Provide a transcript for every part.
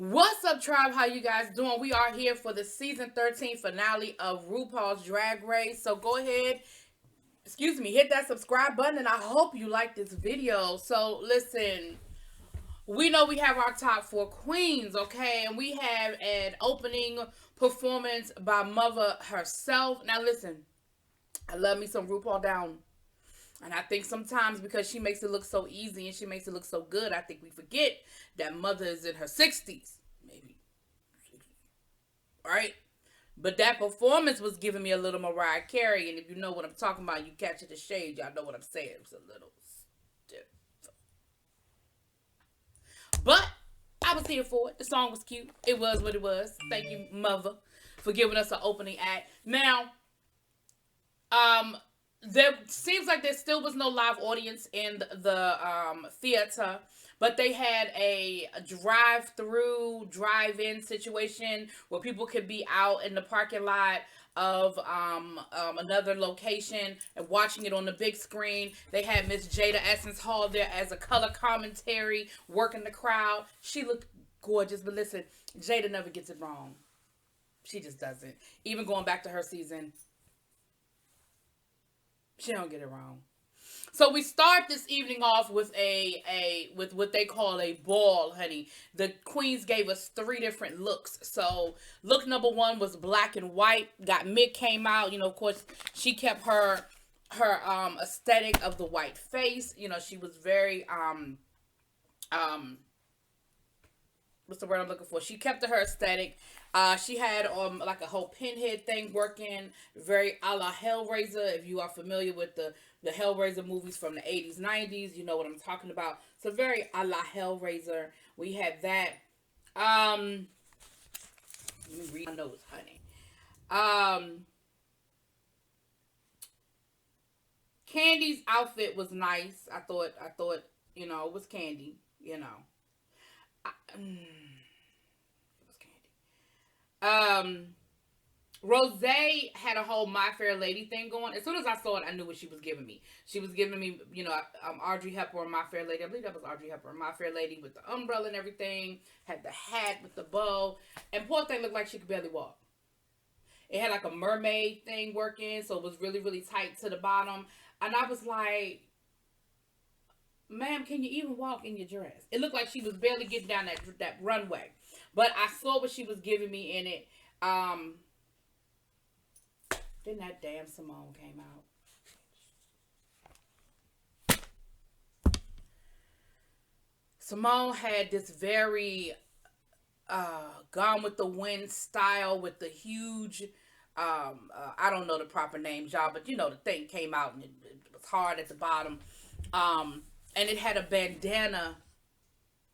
What's up, tribe? How you guys doing? We are here for the season 13 finale of RuPaul's Drag Race. So go ahead, hit that subscribe button, and I hope you like this video. So listen, we know we have our top four queens, okay? And we have an opening performance by Mother herself. Now listen, I love me some RuPaul down. And I think sometimes because she makes it look so easy and she makes it look so good, I think we forget that Mother is in her 60s, maybe. Right? But that performance was giving me a little Mariah Carey. And if you know what I'm talking about, you catch it the shade. Y'all know what I'm saying. It was a little stiff. But I was here for it. The song was cute. It was what it was. Thank you, Mother, for giving us an opening act. Now, there seems like there still was no live audience in the theater, but they had a drive-in situation where people could be out in the parking lot of another location and watching it on the big screen. They had Miss Jada Essence Hall there as a color commentary, working the crowd. She looked gorgeous, but listen, Jada never gets it wrong. She just doesn't. Even going back to her season, she don't get it wrong. So we start this evening off with with what they call a ball, honey. The queens gave us 3 different looks. So look number 1 was black and white. Got Mick came out. You know, of course, she kept her aesthetic of the white face. You know, she was very what's the word I'm looking for? She kept to her aesthetic. She had like a whole pinhead thing working, very a la Hellraiser. If you are familiar with the Hellraiser movies from the 80s, 90s, you know what I'm talking about. So very a la Hellraiser. We had that. Let me read my notes, honey. Candy's outfit was nice. I thought, you know, it was Candy, you know. Rose had a whole My Fair Lady thing going. As soon as I saw it, I knew what she was giving me. She was giving me, you know, Audrey Hepburn, My Fair Lady. I believe that was Audrey Hepburn, My Fair Lady, with the umbrella and everything. Had the hat with the bow. And poor thing looked like she could barely walk. It had like a mermaid thing working, so it was really, really tight to the bottom. And I was like, ma'am, can you even walk in your dress? It looked like she was barely getting down that runway. But I saw what she was giving me in it. Then that damn Simone came out. Simone had this very Gone with the Wind style with the huge, I don't know the proper names, y'all, but you know the thing came out and it was hard at the bottom. And it had a bandana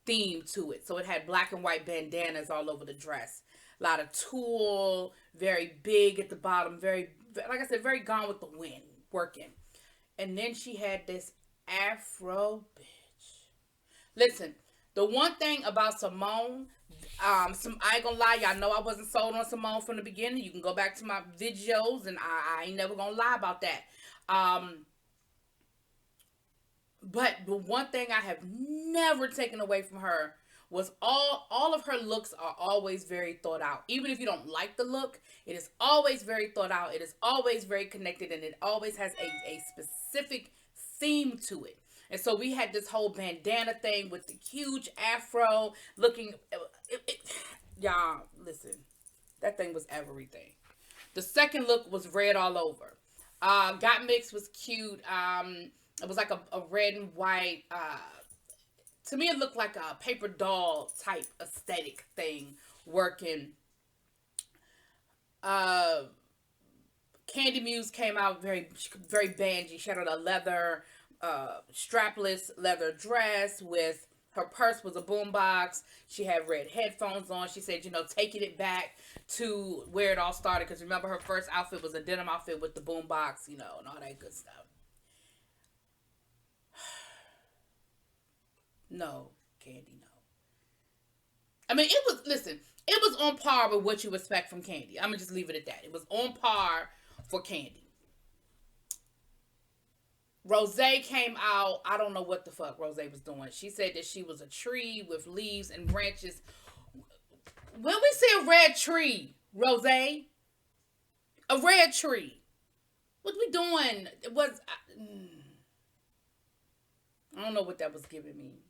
theme to it. So it had black and white bandanas all over the dress. A lot of tulle, very big at the bottom, very, like I said, very Gone with the Wind working. And then she had this afro bitch. Listen, the one thing about Simone, I ain't gonna lie, y'all know I wasn't sold on Simone from the beginning. You can go back to my videos and I ain't never gonna lie about that. But the one thing I have never taken away from her was all of her looks are always very thought out. Even if you don't like the look, it is always very thought out. It is always very connected, and it always has a specific theme to it. And so we had this whole bandana thing with the huge afro looking. Y'all, listen, that thing was everything. The second look was red all over. Got Mixed was cute. It was like a red and white. To me, it looked like a paper doll type aesthetic thing working. Candy Muse came out very, very bangy. She had on a leather, strapless leather dress with her purse was a boombox. She had red headphones on. She said, you know, taking it back to where it all started. Because remember, her first outfit was a denim outfit with the boombox, you know, and all that good stuff. No, Candy, no. I mean, it was on par with what you expect from Candy. I'm going to just leave it at that. It was on par for Candy. Rose came out. I don't know what the fuck Rose was doing. She said that she was a tree with leaves and branches. When we see a red tree, Rose, a red tree. What we doing? It was. I don't know what that was giving me.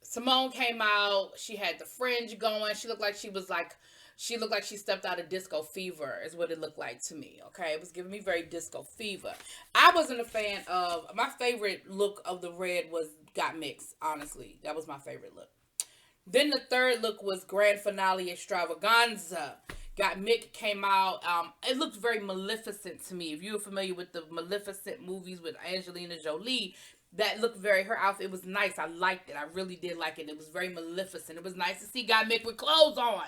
Simone came out. She had the fringe going. She looked like she stepped out of Disco Fever, is what it looked like to me. Okay, it was giving me very Disco Fever. I wasn't a fan of, my favorite look of the red was Got Mixed, honestly. That was my favorite look. Then the third look was Grand Finale Extravaganza. Got Mick came out. It looked very Maleficent to me. If you're familiar with the Maleficent movies with Angelina Jolie, that looked very, her outfit was nice. I liked it. I really did like it. It was very Maleficent. It was nice to see Got Mick with clothes on.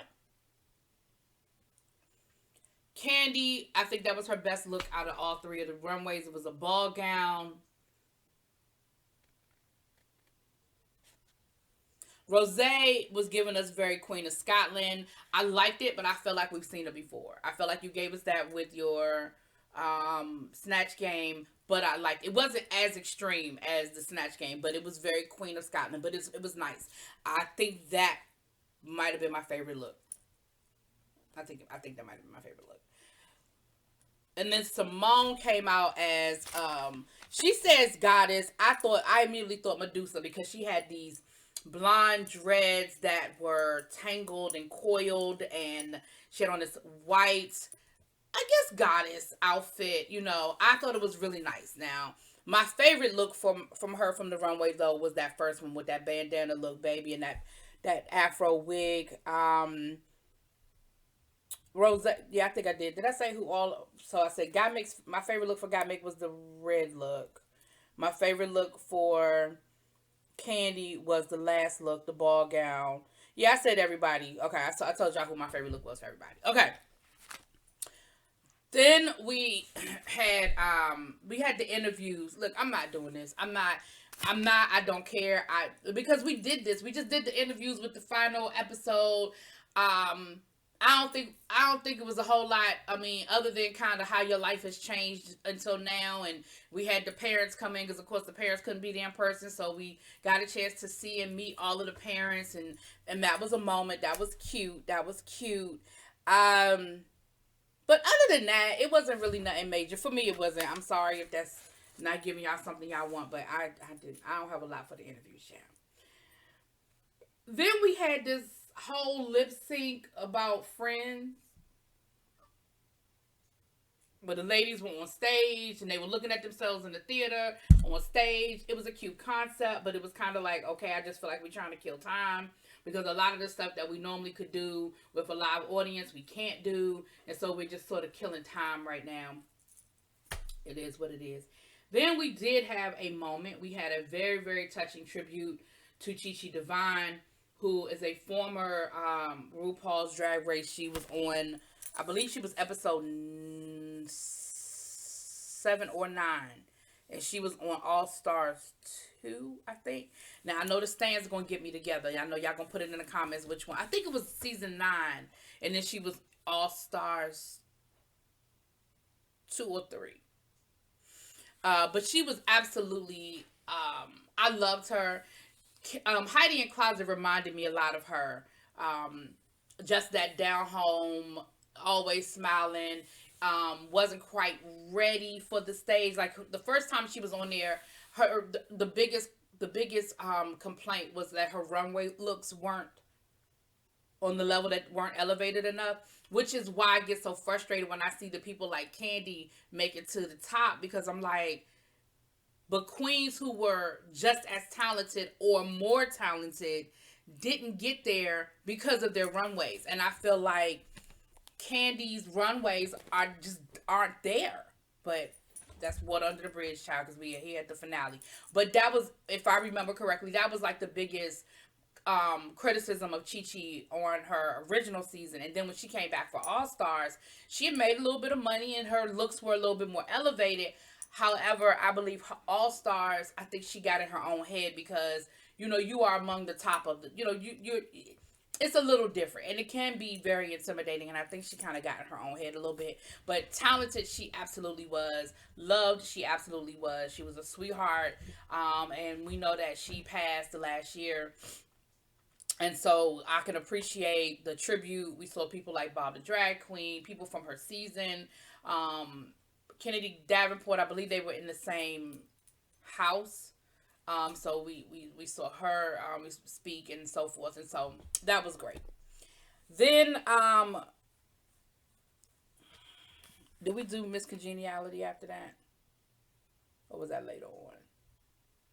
Candy, I think that was her best look out of all three of the runways. It was a ball gown. Rosé was giving us very Queen of Scotland. I liked it, but I felt like we've seen it before. I felt like you gave us that with your Snatch Game, but I liked it. It wasn't as extreme as the Snatch Game, but it was very Queen of Scotland, but it was nice. I think that might have been my favorite look. I think that might have been my favorite look. And then Simone came out as she says goddess. I immediately thought Medusa because she had these blonde dreads that were tangled and coiled, and she had on this white, I guess, goddess outfit. You know, I thought it was really nice. Now, my favorite look from her from the runway though was that first one with that bandana look, baby, and that afro wig. Rose, yeah, I think I did. Did I say who all? So I said Got Mix. My favorite look for Got Mix was the red look. My favorite look for Candy was the last look, the ball gown. Yeah, I said everybody. Okay, I told y'all who my favorite look was for everybody. Okay. Then we had the interviews. Look, I'm not doing this. I don't care. Because we did this. We just did the interviews with the final episode. I don't think it was a whole lot. I mean, other than kind of how your life has changed until now, and we had the parents come in because, of course, the parents couldn't be there in person, so we got a chance to see and meet all of the parents, and that was a moment that was cute. But other than that, it wasn't really nothing major for me. It wasn't. I'm sorry if that's not giving y'all something y'all want, but I don't have a lot for the interviews, yeah. Then we had this whole lip sync about Friends, where the ladies were on stage and they were looking at themselves in the theater on stage. It was a cute concept, but it was kind of like, okay, I just feel like we're trying to kill time because a lot of the stuff that we normally could do with a live audience we can't do, and so we're just sort of killing time right now. It is what it is. Then we did have a moment. We had a very, very touching tribute to Chi Chi Divine, who is a former RuPaul's Drag Race. She was on, I believe she was episode 7 or 9. And she was on All Stars 2, I think. Now, I know the stands are going to get me together. I know y'all going to put it in the comments which one. I think it was season 9. And then she was All Stars 2 or 3. But she was absolutely, I loved her. Heidi in Closet reminded me a lot of her. Just that down home, always smiling, wasn't quite ready for the stage. Like the first time she was on there, the biggest complaint was that her runway looks weren't on the level, that weren't elevated enough, which is why I get so frustrated when I see the people like Candy make it to the top, because I'm like, but queens who were just as talented or more talented didn't get there because of their runways. And I feel like Candy's runways aren't there. But that's water under the bridge, child, because we are here at the finale. But that was, if I remember correctly, that was like the biggest criticism of Chi Chi on her original season. And then when she came back for All Stars, she had made a little bit of money and her looks were a little bit more elevated. However, I believe All Stars, I think she got in her own head because, you know, you are among the top of the, you know, you're it's a little different and it can be very intimidating. And I think she kind of got in her own head a little bit, but talented, she absolutely was. Loved, she absolutely was. She was a sweetheart. And we know that she passed the last year. And so I can appreciate the tribute. We saw people like Bob the Drag Queen, people from her season. Kennedy Davenport, I believe they were in the same house. So we saw her speak and so forth. And so that was great. Then, did we do Miss Congeniality after that? Or was that later on?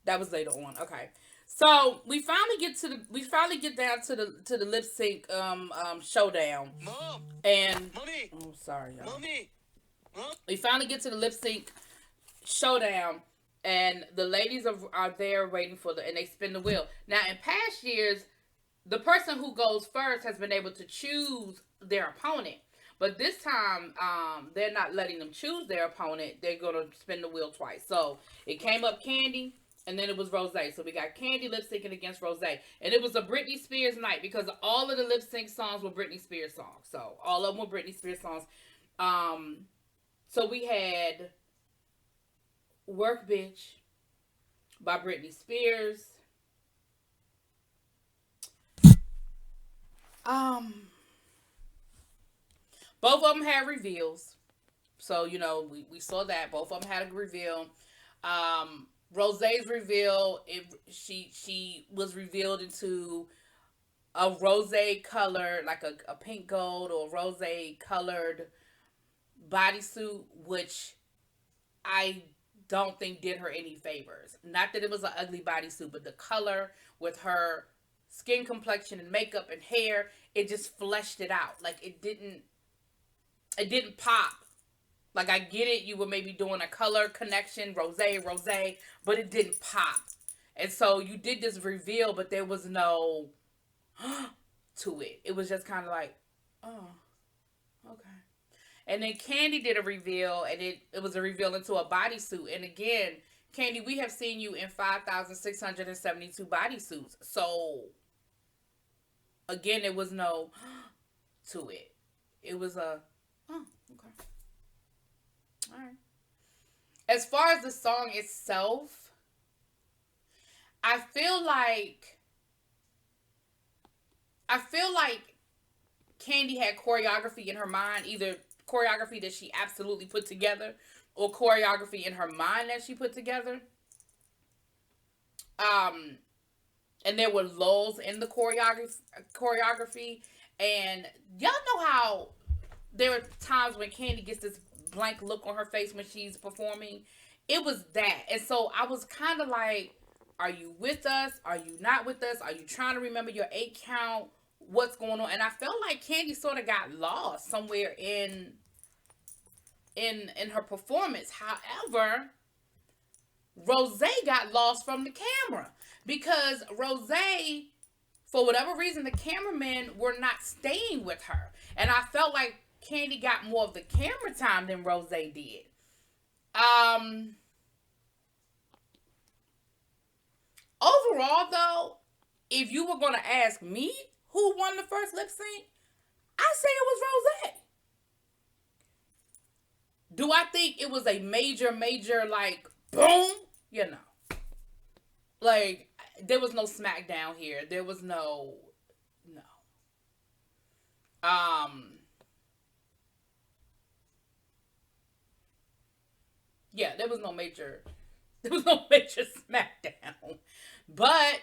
That was later on. Okay. So we finally get down to the lip sync showdown. Mom. And Mommy. Oh, sorry, y'all. Mommy. Huh? We finally get to the lip sync showdown, and the ladies are there waiting for and they spin the wheel. Now, in past years, the person who goes first has been able to choose their opponent. But this time, they're not letting them choose their opponent. They're going to spin the wheel twice. So, it came up Candy, and then it was Rose. So, we got Candy lip-syncing against Rose. And it was a Britney Spears night because all of the lip-sync songs were Britney Spears songs. So, all of them were Britney Spears songs. So, we had Work Bitch by Britney Spears. Both of them had reveals. So, we saw that. Both of them had a reveal. Rose's reveal, she was revealed into a rose colored, like a pink gold or rose colored bodysuit, which I don't think did her any favors. Not that it was an ugly bodysuit, but the color with her skin complexion and makeup and hair, it just fleshed it out. Like it didn't pop. Like I get it, you were maybe doing a color connection, rose, but it didn't pop. And so you did this reveal, but there was no to it. It was just kind of like, oh, okay. And then Candy did a reveal, and it was a reveal into a bodysuit. And again, Candy, we have seen you in 5,672 bodysuits. So, again, there was no to it. It was a, oh, okay. All right. As far as the song itself, I feel like Candy had choreography in her mind, either choreography that she absolutely put together or choreography in her mind that she put together. And there were lulls in the choreography. And y'all know how there are times when Candy gets this blank look on her face when she's performing. It was that. And so I was kind of like, are you with us? Are you not with us? Are you trying to remember your 8 count? What's going on? And I felt like Candy sort of got lost somewhere in her performance. However, Rose got lost from the camera because Rose, for whatever reason, the cameramen were not staying with her. And I felt like Candy got more of the camera time than Rose did. Overall, though, if you were going to ask me who won the first lip sync, I say it was Rose. Do I think it was a major, like, boom? You know. Like, there was no smackdown here. There was no. Yeah, there was no major smackdown. But,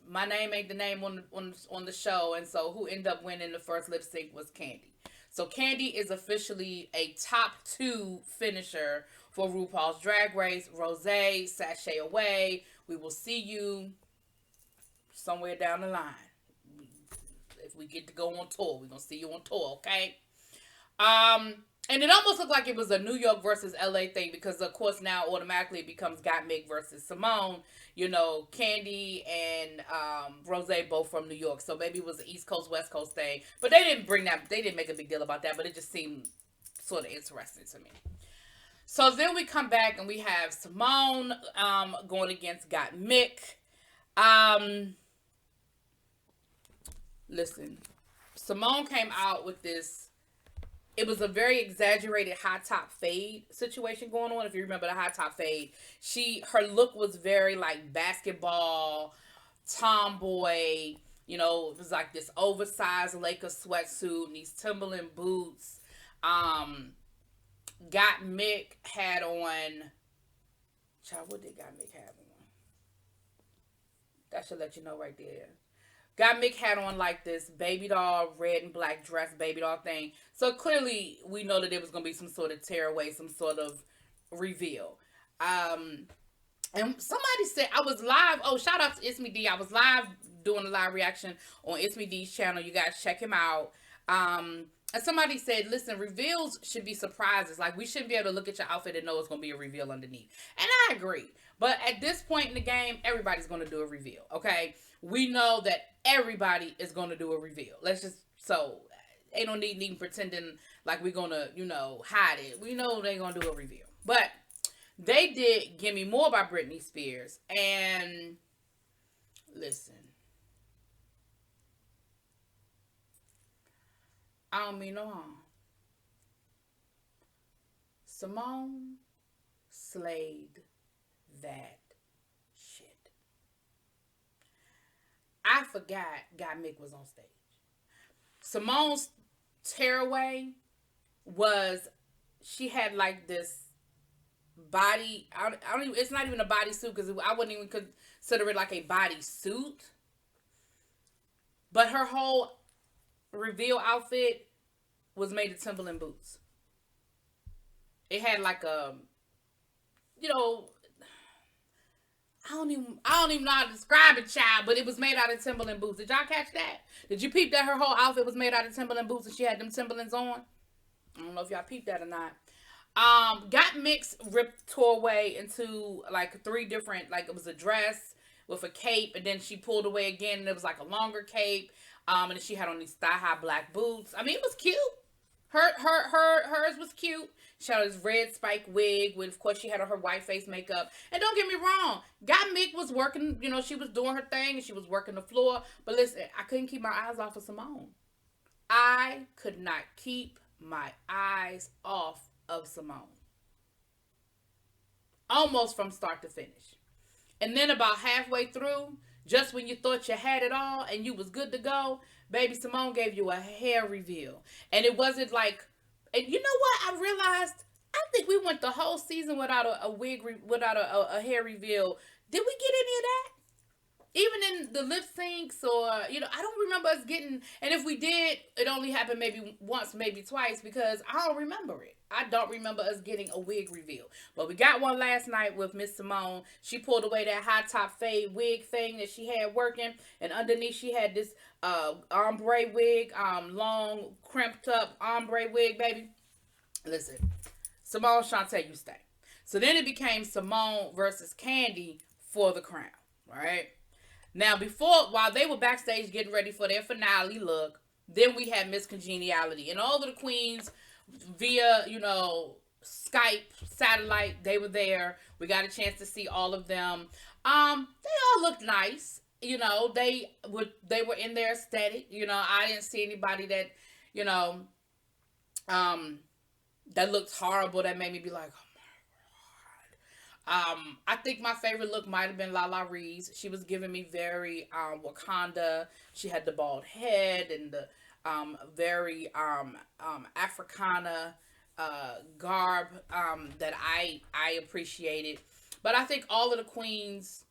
my name ain't the name on the show, and so who ended up winning the first lip sync was Candy. So Candy is officially a top 2 finisher for RuPaul's Drag Race. Rose, sashay away. We will see you somewhere down the line. If we get to go on tour, we're going to see you on tour, okay? And it almost looked like it was a New York versus LA thing because, of course, now automatically it becomes Gottmik versus Simone. Candy and Rose both from New York. So maybe it was an East Coast, West Coast thing. But they didn't make a big deal about that. But it just seemed sort of interesting to me. So then we come back and we have Simone going against Gottmik. Listen, Simone came out with this. It was a very exaggerated high top fade situation going on. If you remember the high top fade, her look was very like basketball, tomboy. It was like this oversized Lakers sweatsuit and these Timberland boots. Um, Got Mick had on. Child, what did Got Mick have on? That should let you know right there. Got Mick had on like this baby doll red and black dress baby doll thing. So clearly we know that it was gonna be some sort of tearaway, some sort of reveal. Um and somebody said I was live. Oh, shout out to It's Me D. I was live doing a live reaction on It's Me D's channel. You guys check him out. And somebody said, listen, reveals should be surprises. Like, we shouldn't be able to look at your outfit and know it's going to be a reveal underneath. And I agree. But at this point in the game, everybody's going to do a reveal, okay? We know that everybody is going to do a reveal. Ain't no need even pretending like we're going to, hide it. We know they're going to do a reveal. But they did Give Me More by Britney Spears. And listen, I don't mean no harm. Simone slayed that shit. I forgot Guy Mick was on stage. Simone's tearaway was, she had like this body. I don't even. It's not even a bodysuit because I wouldn't even consider it like a bodysuit. But her whole reveal outfit was made of Timberland boots. It had like a, I don't even know how to describe it, child, but it was made out of Timberland boots. Did y'all catch that? Did you peep that her whole outfit was made out of Timberland boots and she had them Timberlands on? I don't know if y'all peeped that or not. Got Mixed tore away into like three different, like it was a dress with a cape, and then she pulled away again and it was like a longer cape. And then she had on these thigh-high black boots. I mean, it was cute. Hers was cute. She had this red spike wig with, of course, she had on her white face makeup. And don't get me wrong, Got Mick was working, she was doing her thing and she was working the floor. But listen, I couldn't keep my eyes off of Simone. I could not keep my eyes off of Simone. Almost from start to finish. And then about halfway through, just when you thought you had it all and you was good to go, baby Simone gave you a hair reveal. And it wasn't like, and you know what I realized? I think we went the whole season without a wig, without a hair reveal. Did we get any of that? Even in the lip syncs or, I don't remember us getting, and if we did, it only happened maybe once, maybe twice, because I don't remember it. I don't remember us getting a wig reveal. But we got one last night with Miss Simone. She pulled away that high top fade wig thing that she had working, and underneath she had this ombre wig, long, crimped up ombre wig, baby. Listen, Simone Shantae, you stay. So then it became Simone versus Candy for the crown, right? Now, while they were backstage getting ready for their finale look, then we had Miss Congeniality. And all of the queens via, Skype, satellite, they were there. We got a chance to see all of them. They all looked nice. They were in their aesthetic. I didn't see anybody that, that looked horrible, that made me be like, I think my favorite look might have been Lala Ree's. She was giving me very Wakanda. She had the bald head and the very Africana garb that I appreciated. But I think all of the queens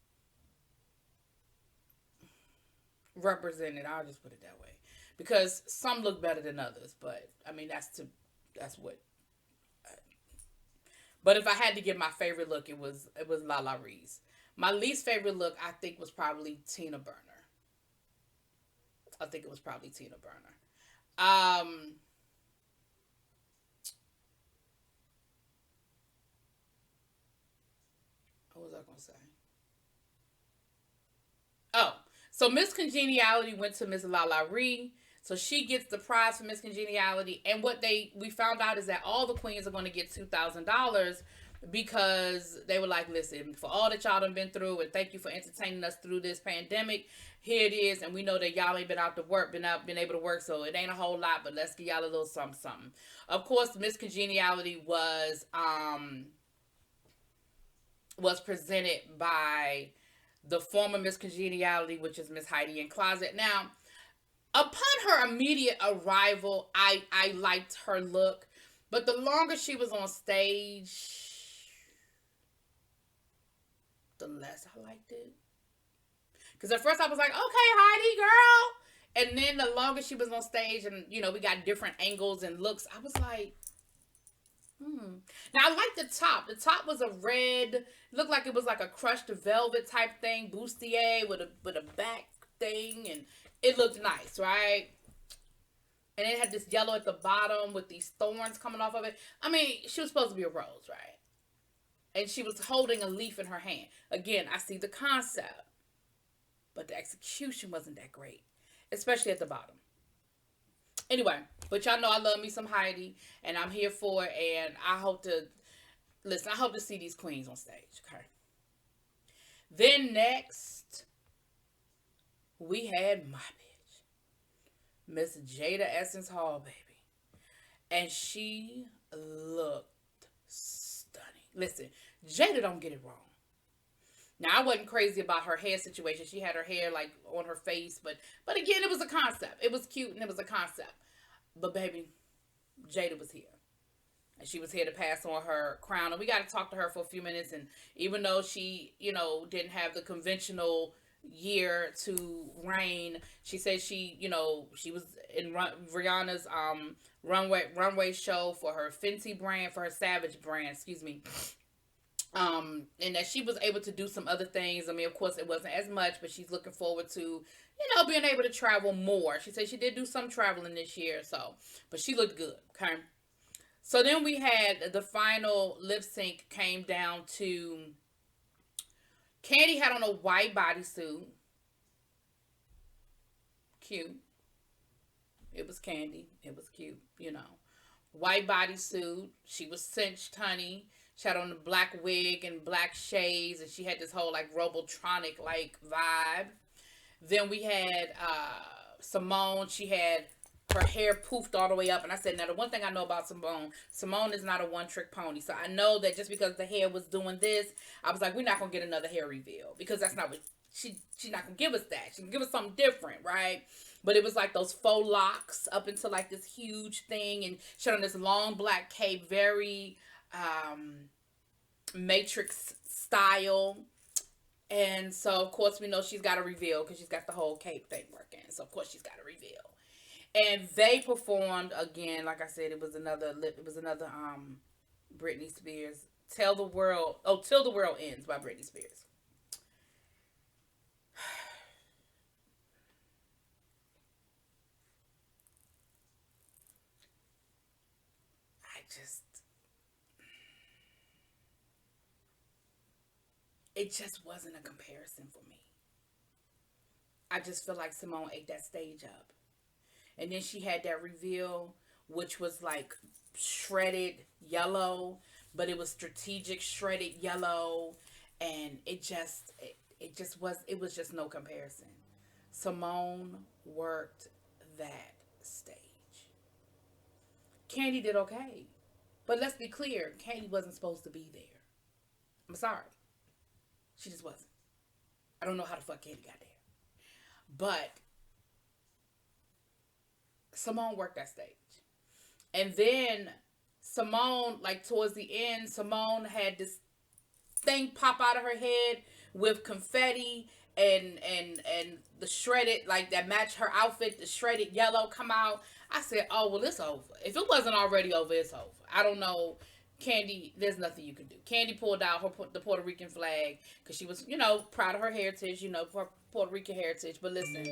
represented. I'll just put it that way, because some look better than others. But I mean, that's what. But if I had to give my favorite look, it was Lala Ree's. My least favorite look, I think, was probably Tina Burner. What was I going to say? Oh, so Miss Congeniality went to Miss Lala Ree. So she gets the prize for Miss Congeniality. And what we found out is that all the queens are going to get $2,000 because they were like, listen, for all that y'all done been through, and thank you for entertaining us through this pandemic, here it is. And we know that y'all ain't been out to work, been able to work, so it ain't a whole lot, but let's give y'all a little something. Of course, Miss Congeniality was presented by the former Miss Congeniality, which is Miss Heidi in Closet. Now, upon her immediate arrival, I liked her look, but the longer she was on stage, the less I liked it. Because at first I was like, okay, Heidi, girl. And then the longer she was on stage and, we got different angles and looks, I was like, Now, I like the top. The top was a red, looked like it was like a crushed velvet type thing, bustier with a back thing, and it looked nice, right? And it had this yellow at the bottom with these thorns coming off of it. I mean, she was supposed to be a rose, right? And she was holding a leaf in her hand. Again, I see the concept, but the execution wasn't that great, especially at the bottom. Anyway, but y'all know I love me some Heidi, and I'm here for it, and I hope to see these queens on stage, okay? Then next, we had my bitch, Miss Jada Essence Hall, baby. And she looked stunning. Listen, Jada don't get it wrong. Now, I wasn't crazy about her hair situation. She had her hair, like, on her face. But again, it was a concept. It was cute, and it was a concept. But, baby, Jada was here. And she was here to pass on her crown. And we got to talk to her for a few minutes. And even though she, didn't have the conventional year to reign, she said she was in Rihanna's runway show for her Fenty brand, for her Savage brand, excuse me. And that she was able to do some other things. I mean, of course, it wasn't as much, but she's looking forward to, being able to travel more. She said she did do some traveling this year, but she looked good, okay? So then we had the final lip sync came down to Kandi had on a white bodysuit. Cute. It was Kandi. It was cute, White bodysuit. She was cinched, honey. She had on the black wig and black shades, and she had this whole, like, Robotronic-like vibe. Then we had Simone. She had her hair poofed all the way up. And I said, now, the one thing I know about Simone is not a one-trick pony. So I know that just because the hair was doing this, I was like, we're not going to get another hair reveal. Because that's not what, she's not going to give us that. She's going to give us something different, right? But it was like those faux locks up into, like, this huge thing. And she had on this long black cape, very Matrix style. And so, of course, we know she's got a reveal because she's got the whole cape thing working. So, of course, she's got a reveal. And they performed again. Like I said, it was another Britney Spears. Till the World Ends by Britney Spears. It just wasn't a comparison for me. I just feel like Simone ate that stage up. And then she had that reveal, which was like shredded yellow, but it was strategic shredded yellow. And it was just no comparison. Simone worked that stage. Kandi did okay. But let's be clear, Kandi wasn't supposed to be there. I'm sorry. She just wasn't. I don't know how the fuck Kandi got there. But Simone worked that stage. And then Simone, like towards the end, Simone had this thing pop out of her head with confetti and the shredded, like that matched her outfit, the shredded yellow come out. I said, oh, well, it's over. If it wasn't already over, it's over. I don't know. Kandi, there's nothing you can do. Kandi pulled out the Puerto Rican flag because she was, proud of her heritage, Puerto Rican heritage. But listen,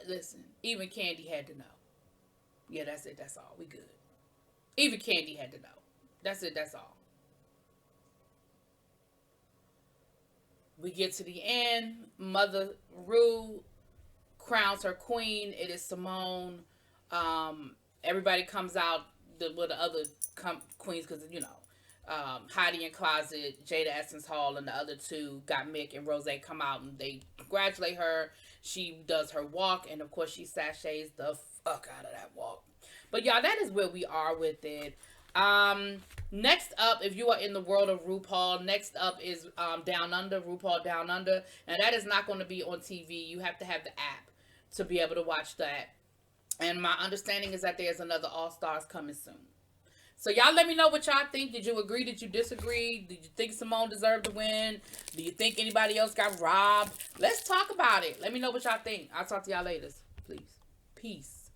listen, even Kandi had to know. Yeah, that's it. That's all. We good. Even Kandi had to know. That's it. That's all. We get to the end. Mother Ru crowns her queen. It is Simone. Everybody comes out with the other queens because, Heidi in Closet, Jada Essence Hall, and the other two got Mick and Rose come out and they congratulate her. She does her walk, and of course she sachets the fuck out of that walk. But y'all, that is where we are with it. Next up, if you are in the world of RuPaul, next up is Down Under, RuPaul Down Under, and that is not going to be on TV. You have to have the app to be able to watch that. And my understanding is that there's another All Stars coming soon. So y'all let me know what y'all think. Did you agree? Did you disagree? Did you think Simone deserved to win? Do you think anybody else got robbed? Let's talk about it. Let me know what y'all think. I'll talk to y'all later. Please. Peace.